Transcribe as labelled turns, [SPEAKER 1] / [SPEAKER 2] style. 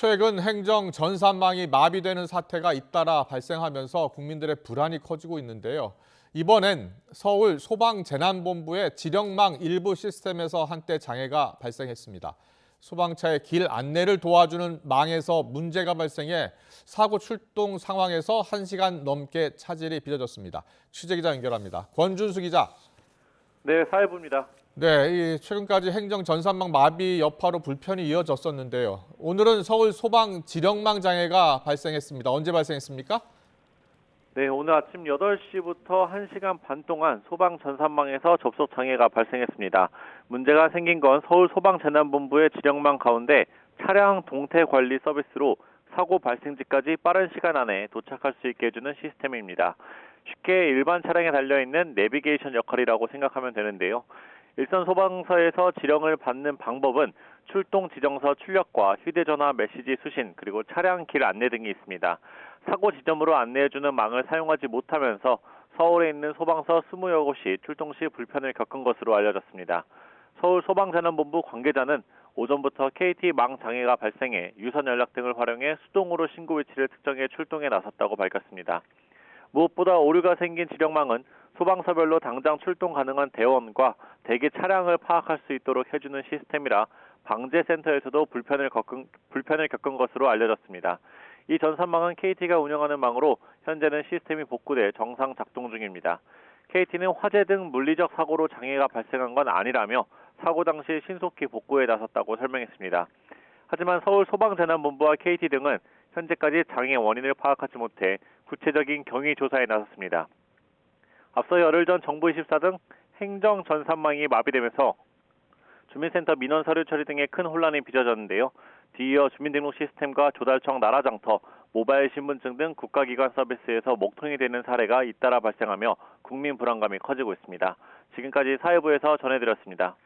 [SPEAKER 1] 최근 행정 전산망이 마비되는 사태가 잇따라 발생하면서 국민들의 불안이 커지고 있는데요. 이번엔 서울 소방재난본부의 지령망 일부 시스템에서 한때 장애가 발생했습니다. 소방차의 길 안내를 도와주는 망에서 문제가 발생해 사고 출동 상황에서 1시간 넘게 차질이 빚어졌습니다. 취재기자 연결합니다. 권준수 기자.
[SPEAKER 2] 네, 사회부입니다.
[SPEAKER 1] 네, 최근까지 행정 전산망 마비 여파로 불편이 이어졌었는데요. 오늘은 서울 소방 지령망 장애가 발생했습니다. 언제 발생했습니까?
[SPEAKER 2] 네, 오늘 아침 8시부터 1시간 반 동안 소방 전산망에서 접속 장애가 발생했습니다. 문제가 생긴 건 서울 소방재난본부의 지령망 가운데 차량 동태 관리 서비스로 사고 발생지까지 빠른 시간 안에 도착할 수 있게 해주는 시스템입니다. 쉽게 일반 차량에 달려있는 내비게이션 역할이라고 생각하면 되는데요. 일선 소방서에서 지령을 받는 방법은 출동 지정서 출력과 휴대전화 메시지 수신, 그리고 차량 길 안내 등이 있습니다. 사고 지점으로 안내해주는 망을 사용하지 못하면서 서울에 있는 소방서 20여 곳이 출동 시 불편을 겪은 것으로 알려졌습니다. 서울 소방재난본부 관계자는 오전부터 KT 망 장애가 발생해 유선 연락 등을 활용해 수동으로 신고 위치를 특정해 출동에 나섰다고 밝혔습니다. 무엇보다 오류가 생긴 지령망은 소방서별로 당장 출동 가능한 대원과 대기 차량을 파악할 수 있도록 해주는 시스템이라 방재센터에서도 불편을 겪은 것으로 알려졌습니다. 이 전산망은 KT가 운영하는 망으로 현재는 시스템이 복구돼 정상 작동 중입니다. KT는 화재 등 물리적 사고로 장애가 발생한 건 아니라며 사고 당시 신속히 복구에 나섰다고 설명했습니다. 하지만 서울 소방재난본부와 KT 등은 현재까지 장애 원인을 파악하지 못해 구체적인 경위 조사에 나섰습니다. 앞서 열흘 전 정부24 등 행정 전산망이 마비되면서 주민센터 민원 서류 처리 등의 큰 혼란이 빚어졌는데요. 뒤이어 주민등록 시스템과 조달청 나라장터, 모바일 신분증 등 국가기관 서비스에서 목통이 되는 사례가 잇따라 발생하며 국민 불안감이 커지고 있습니다. 지금까지 사회부에서 전해드렸습니다.